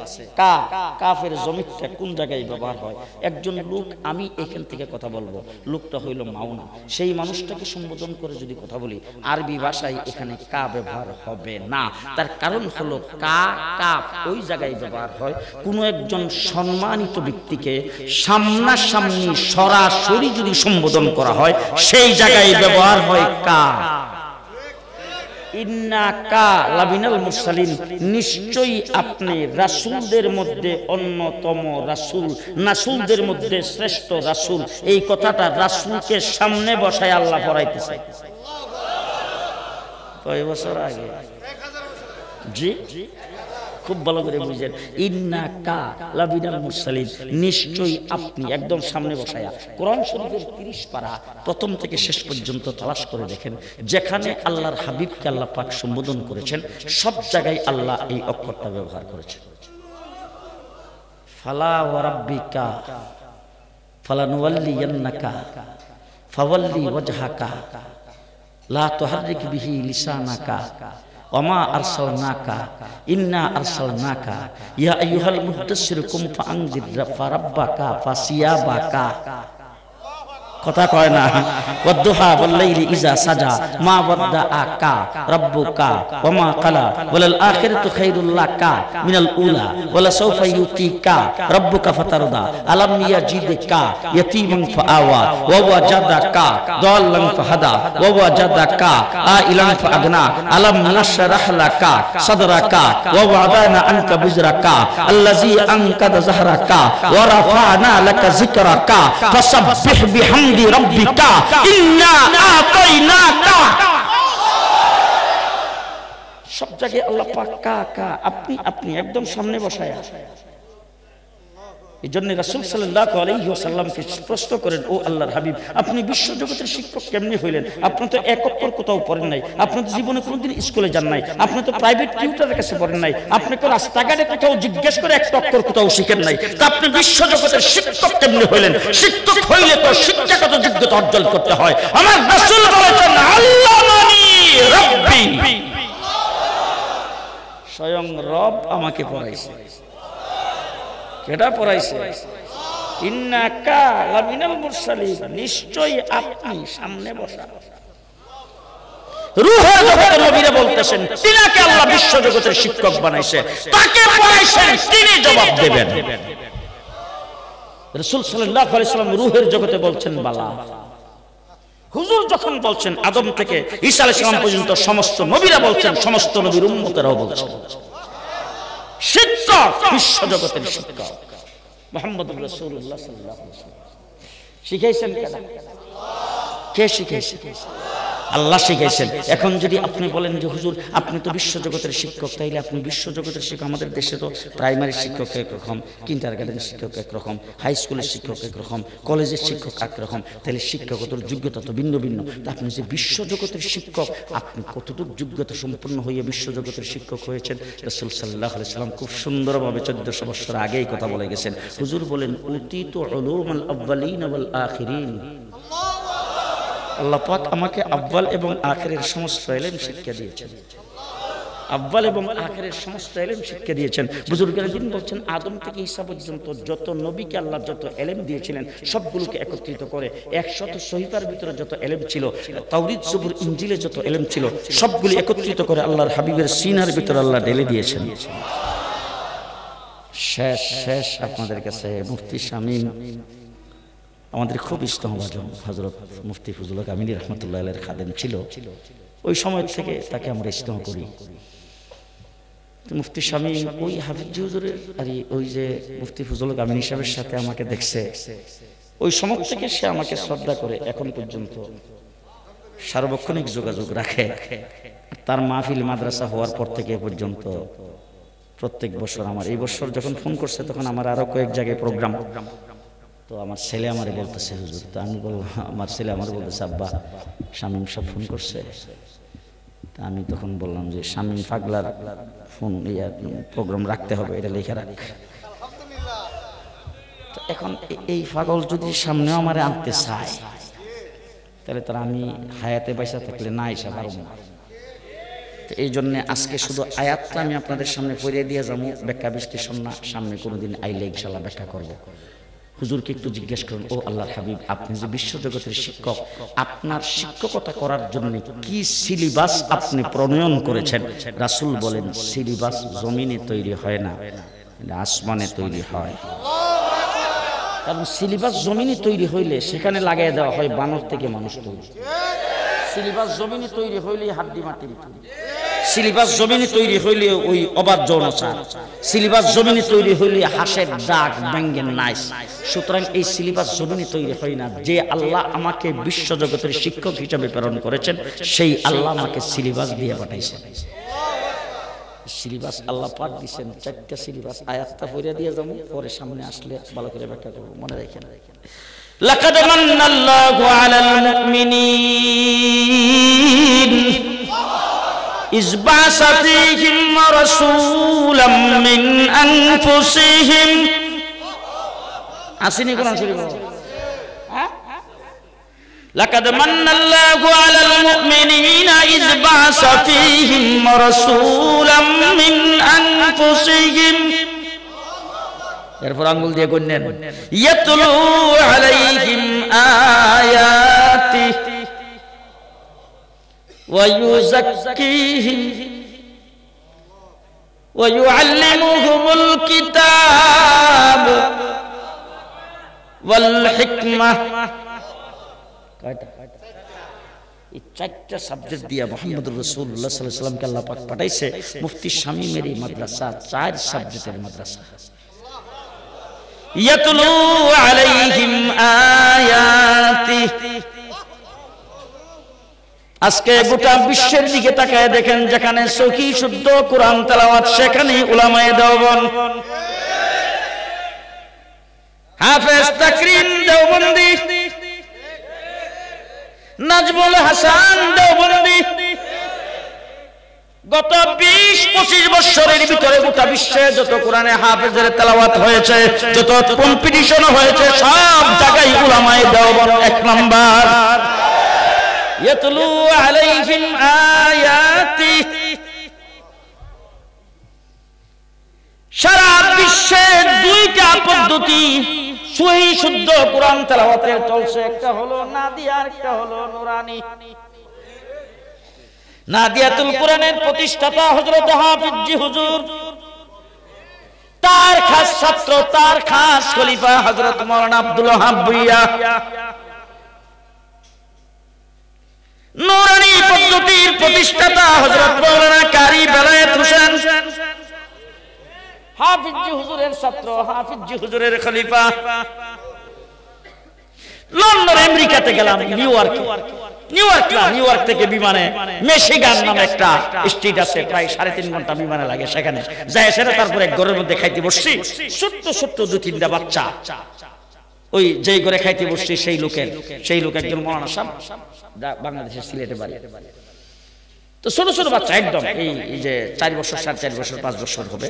কাফের জমিরটা কোন জায়গায় ব্যবহার হয়? একজন লোক, আমি এখান থেকে কথা বলবো, লোকটা হইল মাওনা, সেই মানুষটাকে সম্বোধন করে যদি কথা বলি, আরবি ভাষায় এখানে কা ব্যবহার হবে না। তার কারণ হলো কাফ ওই জায়গায় ব্যবহার হয় কোনো একজন সম্মানিত ব্যক্তিকে সামনাসামনি সরাসরি যদি সম্বোধন করা হয়, সেই জায়গায় ব্যবহার হয় কা। ইন্নাকা লামিনাল মুরসালিন, নিশ্চয়ই আপনি রাসূলদের মধ্যে অন্যতম রাসূল, রাসূলদের মধ্যে শ্রেষ্ঠ রাসূল। এই কথাটা রাসূলকে সামনে বসায় আল্লাহ পড়াইতেছে। কয় বছর আগে? জি, খুব ভালো করে বুঝেন। ইন্নাকা লামিনাল মুরসালিন, নিশ্চয়ই আপনি, একদম সামনে বসায়া। কোরআন শরীফের 30 পারা প্রথম থেকে শেষ পর্যন্ত তালাশ করে দেখেন, যেখানে আল্লাহর হাবিবকে আল্লাহ পাক সম্বোধন করেছেন সব জায়গায় আল্লাহ এই অক্ষরটা ব্যবহার করেছেন। ফালা ওয়া রাব্বিকা ফালানুওয়াল্লিয়ান্নাকা ফাওয়াল্লি ওয়াজহাকা লা তুহাররিক বিহি লিসানাকা ওয়ামা আরসালনাকা ইন্না আরসালনাকা ইয়া আইয়ুহাল মুদ্দাসসির কুম ফাআনজির ফারাব্বাকা ফাসিয়াবাকা। কথা কয় না? ওয়াদুহা ওয়াল্লাইলি ইযা সাজা মা ওয়াদ্দাআকা রাব্বুকা ওয়ামা ক্বালা ওয়ালাল আখিরাতু খায়রুল লাকা মিনাল উলা ওয়ালা সাওফা ইউতিকা রাব্বুকা ফাতারদা আলাম ইয়াজিদকা ইয়াতীমান ফাআওয়া ওয়া ওয়াজাদাকা দাল্লান ফাহাদা ওয়া ওয়াজাদাকা আইলান ফাআগনা আলাম নাশরাহ লাকা সাদরাকা ওয়া ওয়াদানা আনকা বিজরাকা আল্লাযী আনকাদা যাহরাকা ওয়া রাফা'না লাকা যিকরাকা ফাসাব্বিহ বিহামদি রাব্বিকা ইন্না আতাইনাকা। সব জায়গায় আল্লাহ পাক কা আপনি একদম সামনে বসায়া। এই জন্য রাসূল সাল্লাল্লাহু আলাইহি ওয়াসাল্লামকে প্রশ্ন করেন, ও আল্লাহর হাবিব, আপনি বিশ্বজগতের শিক্ষক কেমনে হইলেন? আপনি তো এক অক্ষর কোথাও পড়েন নাই, আপনি তো জীবনে কোনোদিন স্কুলে যান নাই, আপনি তো প্রাইভেট টিউটরের কাছে পড়েন নাই, আপনি তো রাস্তাঘাটে কোথাও জিজ্ঞেস করে একটা অক্ষর কোথাও শিখেন নাই, তা আপনি বিশ্বজগতের শিক্ষক কেমনে হইলেন? শিক্ষক হইলে তো শিক্ষাগত যোগ্যতা অর্জন করতে হয়। আমার রাসূল বলেছেন আল্লামানি রাব্বি, স্বয়ং রব আমাকে পড়াইছে। কেডা পড়াইছে? ইন্নাকা লামিনাল মুরসালিন, নিশ্চয়ই আপনি সামনে বসা। রূহের জগতের নবীরা বলতেছেন তিনাকে আল্লাহ বিশ্ব জগতের শিক্ষক বানাইছে, তাকে পড়াইছেন, তিনি জবাব দেবেন। রাসূল সাল্লাল্লাহু আলাইহি ওয়াসাল্লাম রূহের জগতে বলছেন বালা। হুজুর যখন বলছেন আদম থেকে ঈসা আলাইহিস সালাম পর্যন্ত সমস্ত নবীরা বলছেন, সমস্ত নবীর উম্মতেরাও বলছেন শিক্ষক, বিশ্ব জগতের শিক্ষক মুহাম্মদুর রাসূলুল্লাহ সাল্লাল্লাহু আলাইহি ওয়াসাল্লাম। শিখাইছেন কেন? কে শিখাইছে? আল্লাহ শিখাইছেন। এখন যদি আপনি বলেন যে হুজুর আপনি তো বিশ্ব জগতের শিক্ষক, তাইলে আপনি বিশ্ব জগতের শিক্ষক, আমাদের দেশে তো প্রাইমারি শিক্ষক একরকম, কিন্ডারগার্টেনের শিক্ষক একরকম, হাই স্কুলের শিক্ষক একরকম, কলেজের শিক্ষক একরকম, তাহলে শিক্ষাগত যোগ্যতা তো ভিন্ন ভিন্ন। তা আপনি যে বিশ্ব জগতের শিক্ষক, আপনি কতটুকু যোগ্যতা সম্পন্ন হয়ে বিশ্ব জগতের শিক্ষক হয়েছেন? রাসূল সাল্লাল্লাহু আলাইহি ওয়াসাল্লাম খুব সুন্দরভাবে 1400 বছর আগেই কথা বলে গেছেন। হুজুর বলেন উতিতু উলুমাল আউয়ালিন ওয়াল আখিরিন, আল্লাহ পাক আমাকে আব্বাল এবং আখিরের সমস্ত ইলম শিক্ষা দিয়েছেন। আব্বাল এবং আখিরের সমস্ত ইলম শিক্ষা দিয়েছেন। বুজুর্গরা দিন বলছেন আদম থেকে ঈসা পর্যন্ত যত নবীকে আল্লাহ যত ইলম দিয়েছিলেন সবগুলোকে একত্রিত করে 100 সহিফার ভিতরে যত ইলম ছিল, তাওরীত জবুর ইনজিলে যত ইলম ছিল, সবগুলো একত্রিত করে আল্লাহর হাবিবের সিনার ভিতরে আল্লাহ ঢেলে দিয়েছেন। শেষ আপনাদের কাছে মুফতি শামীম আমাদের খুব ইস্তেহভাজন হযরত মুফতি ফজলুল হক আমিনী রাহমাতুল্লাহ আলাইহির খাদেম ছিল। ওই সময় থেকে তাকে আমরা ইস্তেহ করি। মুফতি শামীম ওই হাফিজ হুজুরের আর ওই যে মুফতি ফজল কামিনী সাহেবের সাথে আমাকে দেখছে, ওই সময় থেকে সে আমাকে শ্রদ্ধা করে, এখন পর্যন্ত সার্বক্ষণিক যোগাযোগ রাখে। তার মাহফিল মাদ্রাসা হওয়ার পর থেকে পর্যন্ত প্রত্যেক বছর আমার, এই বছর যখন ফোন করছে তখন আমার আরো কয়েক জায়গায় প্রোগ্রাম, তো আমার ছেলে আমারে বলতেছে হুজুর, তো আমি বললাম, আমার ছেলে আমার বলতেছে আব্বা শামীম সাহেব ফোন করছে। তা আমি তখন বললাম যে শামীম পাগলার ফোন প্রোগ্রাম রাখতে হবে, এটা লেখা রাখ। তো এখন এই পাগল যদি সামনেও আমারে আনতে চায়, তাহলে তারা আমি হায়াতে বাইসা থাকলে না এসে পারব না। তো এই জন্যে আজকে শুধু আয়াতটা আমি আপনাদের সামনে পড়িয়ে দিয়ে যাবো, ব্যাখ্যা বিশ্লেষণ না, সামনে কোনোদিন আইলে ইনশাল্লাহ ব্যাখ্যা করব। হুজুরকে একটু জিজ্ঞেস করুন, ও আল্লাহর হাবিব, আপনি যে বিশ্বজগতের শিক্ষক, আপনার শিক্ষকতা করার জন্য কি সিলেবাস আপনি প্রণয়ন করেছেন? রাসূল বলেন, সিলেবাস জমিনে তৈরি হয় না, আসমানে তৈরি হয়। কারণ সিলেবাস জমিনে তৈরি হইলে সেখানে লাগাই দেওয়া হয় বানর থেকে মানুষ তৈরি। সিলেবাস জমিনে তৈরি হইলে হাড্ডি মাটির তৈরি। সিলেবাস জমিনে তৈরি হইলে ওই অবাধ যৌনাচার। সিলেবাস জমিনে তৈরি হইলে হাঁসের ডাক, ব্যাঙের নাইস। সুতরাং এই সিলেবাস জমিনে তৈরি হয় না। যে আল্লাহ আমাকে বিশ্বজগতের শিক্ষক হিসেবে প্রেরণ করেছেন, সেই আল্লাহ আমাকে সিলেবাস দিয়ে পাঠাইছেন। সিলেবাস আল্লাহ পাক দিয়েছেন, 4টা সিলেবাস। আয়াতটা পড়ে দিয়ে যাবো, পরে সামনে আসলে ভালো করে ব্যাখ্যা করব, মনে রাখেন। লাকাদ মান্নাল্লাহু আলাল মুমিনিন ইয বা'সা ফীহিম রাসূলাম মিন আনফুসিহিম। আসেনি কোরআন শরীফ? লাকাদ মান্নাল্লাহু আলাল মুমিনিনা ইয বা'সা ফীহিম রাসূলাম মিন আনফুসিহিম। এরপর আঙ্গুল দিয়ে গুনলেন, ইয়াতলু আলাইহিম আয়াতি ওয়া ইউযাক্কিহিম ওয়া ইউআল্লিমুহুমুল কিতাব ওয়াল হিকমাহ। এই 4টা সাবজেক্ট দিয়ে মুহাম্মদুর রাসূলুল্লাহ সাল্লাল্লাহু আলাইহি ওয়াসাল্লামকে আল্লাহ পাক পাঠাইছে। মুফতি শামীমের এই মাদ্রাসা 4 সাবজেক্টের মাদ্রাসা। ইয়াতলু আলাইহিম আয়াতি। আজকে গোটা বিশ্বের দিকে তাকায় দেখেন, যেখানে সহি শুদ্ধ কোরআন তেলাওয়াত, সেখানেই উলামায়ে দেওবন্দ, হাফেজ তাকরিম দেওবন্দি, নাজমুল হাসান দেওবন্দি। গত 20-25 বছরের ভিতরে গোটা বিশ্বে যত কোরআনে হাফেজের তেলাওয়াত হয়েছে, যত কম্পিটিশন হয়েছে, সব জায়গায় উলামায়ে দেওবন্দ 1 নাম্বার। ইয়াতলু আলাইহিম আয়াতি। সারা বিশ্বে 2টা পদ্ধতি সহি শুদ্ধ কোরআন তেলাওয়াতের চলছে। একটা হলো নাদিয়া, আর একটা হলো নুরানি। নাদিয়াতুল কোরআনের প্রতিষ্ঠাতা হযরত হাফিজ জি হুজুর, তার খাস ছাত্র, তার খাস খলিফা হযরত মাওলানা আব্দুল ওয়াহাব ভুইয়া। নুরানি পদ্ধতির প্রতিষ্ঠাতা হযরত মাওলানা কারি বেলায়েত হোসেন, হাফিজ জি হুজুরের ছাত্র, হাফিজ জি হুজুরের খলিফা। লন্ডন, আমেরিকাতে গেলাম, নিউ ইয়র্ক থেকে বিমানে মিশিগান নামে একটা স্টেট আছে, প্রায় 3.5 ঘন্টা বিমানে লাগে। সেখানে যাই সেটা তারপরে এক ঘরের মধ্যে খাইতে বসছি, ছোট্ট ছোট্ট 2-3টা বাচ্চা। ওই যেই ঘরে খাইতে বসছি সেই লোক একজন মাওলানা সাহেব, বাংলাদেশের সিলেটে বাড়ি। তো ছোট ছোট বাচ্চা একদম, এই যে 4 বছর, 4.5 বছর, 5 বছর হবে।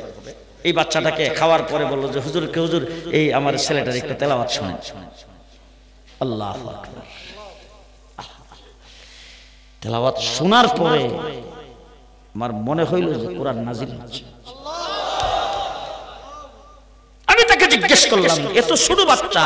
এই বাচ্চাটাকে খাওয়ার পরে বললো যে হুজুর এই আমার ছেলেটার একটু তেলাওয়াত শুনেন। আল্লাহু আকবার। তেলাওয়াত শোনার পরে আমার মনে হইল যে কোরআন নাজিল হচ্ছে। আমি তাকে জিজ্ঞেস করলাম, এত ছোট বাচ্চা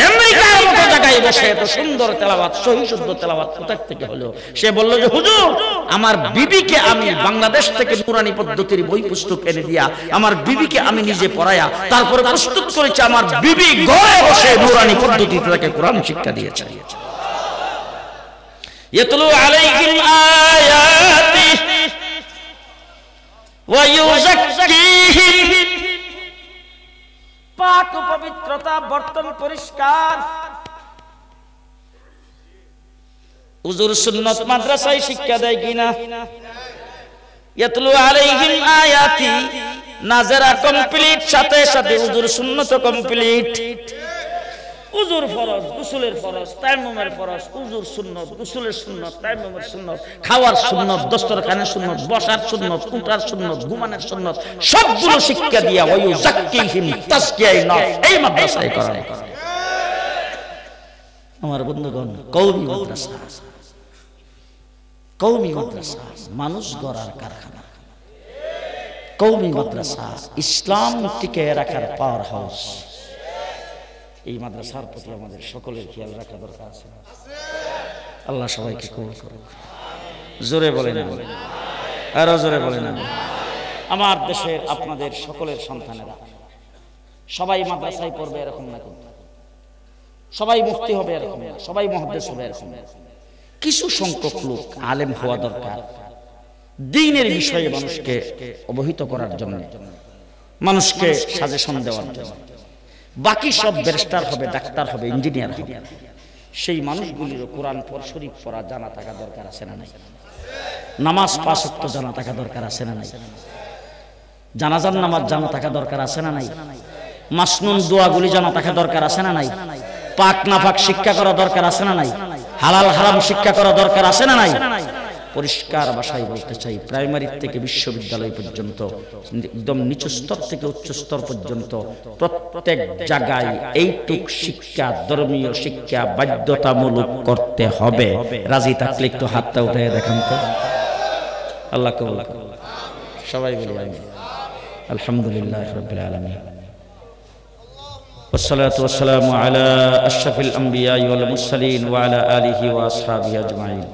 আমেরিকার মতো জায়গায় বসে এত সুন্দর তেলাওয়াত, সহি শুদ্ধ তেলাওয়াত কোথা থেকে হলো? সে বলল যে হুজুর, আমার বিবিকে আমি বাংলাদেশ থেকে নুরানি পদ্ধতির বই পুস্তক এনে দিয়া আমার বিবিকে আমি নিজে পড়ায়া তারপরে প্রস্তুত করেছি। আমার বিবি ঘরে বসে নুরানি পদ্ধতিতে তাকে কোরআন শিক্ষা দিয়েছে। ইয়াতলু আলাইহিম আয়াতি ওয়া ইউযাক্কিহিম, পাক পবিত্রতা, বর্তন পরিষ্কার। হুজুর সুন্নাত মাদ্রাসায় শিক্ষা দেয় কিনা? ইয়াতলু আলাইহিম আয়াতি, নাজরা কমপ্লিট, সাথে সাথে হুজুর সুন্নাত কমপ্লিট। হুজুর ফরজ, গোসলের ফরজ, তায়াম্মুমের ফরজ, হুজুর সুন্নাত, গোসলের সুন্নাত, তায়াম্মুমের সুন্নাত, খাওয়ার সুন্নাত, দস্তরখানের সুন্নাত, বসার সুন্নাত, উঠার সুন্নাত, ঘুমানোর সুন্নাত, সবগুলো শিক্ষা দিয়া ওয়া ইউযাক্কিহিম, তাজকিয়ায়ে নফস এই মাদ্রাসায় করা। আমার বন্ধুগণ, কওমি মাদ্রাসা, কওমি মাদ্রাসা মানুষ গড়ার কারখানা। কওমি মাদ্রাসা ইসলাম টিকে রাখার পাওয়ার হাউস। এই মাদ্রাসার প্রতি আমাদের সকলের খেয়াল রাখা দরকার আছে। আল্লাহ সবাইকে কবুল করুন। জোরে বলেন, আরো জোরে বলেন। আমার দেশের আপনাদের সকলের সন্তানেরা সবাই মাদ্রাসায় পড়বে এরকম না, কিন্তু সবাই মুফতি হবে এরকম না, সবাই মুহাদ্দিস হবে এরকম না। কিছু সংখ্যক লোক আলেম হওয়া দরকার, দ্বীনের বিষয়ে মানুষকে অবহিত করার জন্য, মানুষকে সাজেশন দেওয়ার জন্য। বাকি সব ব্যারিস্টার হবে, ডাক্তার হবে, ইঞ্জিনিয়ার হবে। সেই মানুষগুলিরও কোরআন শরীফ পড়া জানা থাকা দরকার আছে না নাই? নামাজ পাঁচ ওয়াক্ত জানা থাকা দরকার আছে না নাই? জানাজার নামাজ জানা থাকা দরকার আছে না নাই? মাসনুন দোয়াগুলি জানা থাকা দরকার আছে না নাই? পাক নাফাক শিক্ষা করা দরকার আছে না নাই? হালাল হারাম শিক্ষা করা দরকার আছে না নাই? পরিষ্কার ভাষায় বলতে চাই, প্রাইমারি থেকে বিশ্ববিদ্যালয় পর্যন্ত, একদম নিচু স্তর থেকে উচ্চ স্তর পর্যন্ত প্রত্যেক জায়গায় এইটুক শিক্ষা, ধর্মীয় শিক্ষা বাধ্যতামূলক করতে হবে। রাজি থাকলে একটু হাতটা উঠে দেখান তো। আল্লাহ কবুল করুন। সবাই বলি আমিন। আলহামদুলিল্লাহ রাব্বিল আলামিন। والصلاة والسلام على أشرف الأنبياء والمرسلين وعلى آله وأصحابه أجمعين.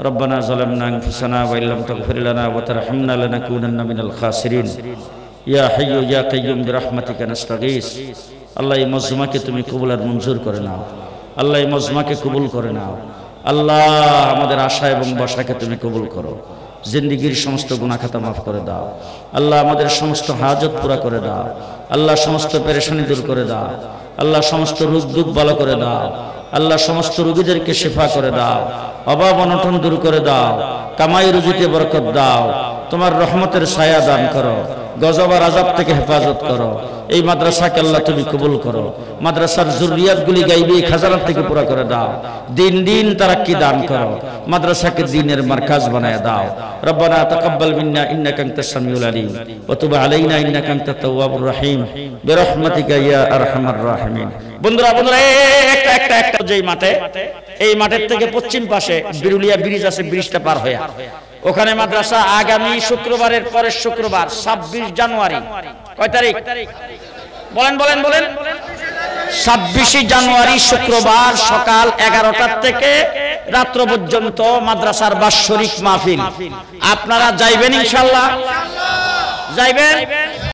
ربنا ظلمنا أنفسنا وإن لم تغفر لنا وترحمنا لنكونن من الخاسرين. يا حي يا قيوم برحمتك نستغيث. আল্লাহ এই মজমাকে তুমি কবুল আর মঞ্জুর করে নাও। আল্লাহ এই মজমাকে কবুল করে নাও। আল্লাহ আমাদের আশা এবং বসাকে তুমি কবুল করো। জিন্দেগীর সমস্ত গুনাহ খাতা মাফ করে দাও। আল্লাহ আমাদের সমস্ত হাজত পুরা করে দাও। আল্লাহ সমস্ত পেরেশানি দূর করে দাও। আল্লাহ সমস্ত রোগ দুঃখ ভালো করে দাও। আল্লাহ সমস্ত রোগীদেরকে শিফা করে দাও। অভাব অনটন দূর করে দাও। কামাই রুজিতে বরকত দাও। তোমার রহমতের ছায়া দান করো। গজব আর আযাব থেকে হেফাজত করো। এই মাদ্রাসাকে আল্লাহ তুমি কবুল করো। মাদ্রাসার জরুরিয়াতগুলি গাইবি খাজানা থেকে পুরা করে দাও। দিন দিন তারাক্কি দান করো। মাদ্রাসাকে দ্বীনের মারকাজ বানায় দাও। রব্বানা তাকাব্বাল মিন্না ইন্নাকা আনতাস সামিউল আলিম ওয়া তুব আলাইনা ইন্নাকা আনতাত তাওয়াবুর রহিম বিরহমাতিকা ইয়া আরহামার রাহিমিন। বন্ধুরা একটা যেই মাঠে, এই মাঠের থেকে পশ্চিম পাশে বিরুলিয়া ব্রিজ আছে, ব্রিজটা পার হয়ে ওখানে মাদ্রাসা। আগামী শুক্রবারের পরের শুক্রবার 26 জানুয়ারি, কয় তারিখ বলেন বলেন বলেন? 26 জানুয়ারি শুক্রবার সকাল 11টা থেকে রাত্র পর্যন্ত মাদ্রাসার বাৎসরিক মাহফিল। আপনারা যাইবেন ইনশাআল্লাহ? যাইবেন?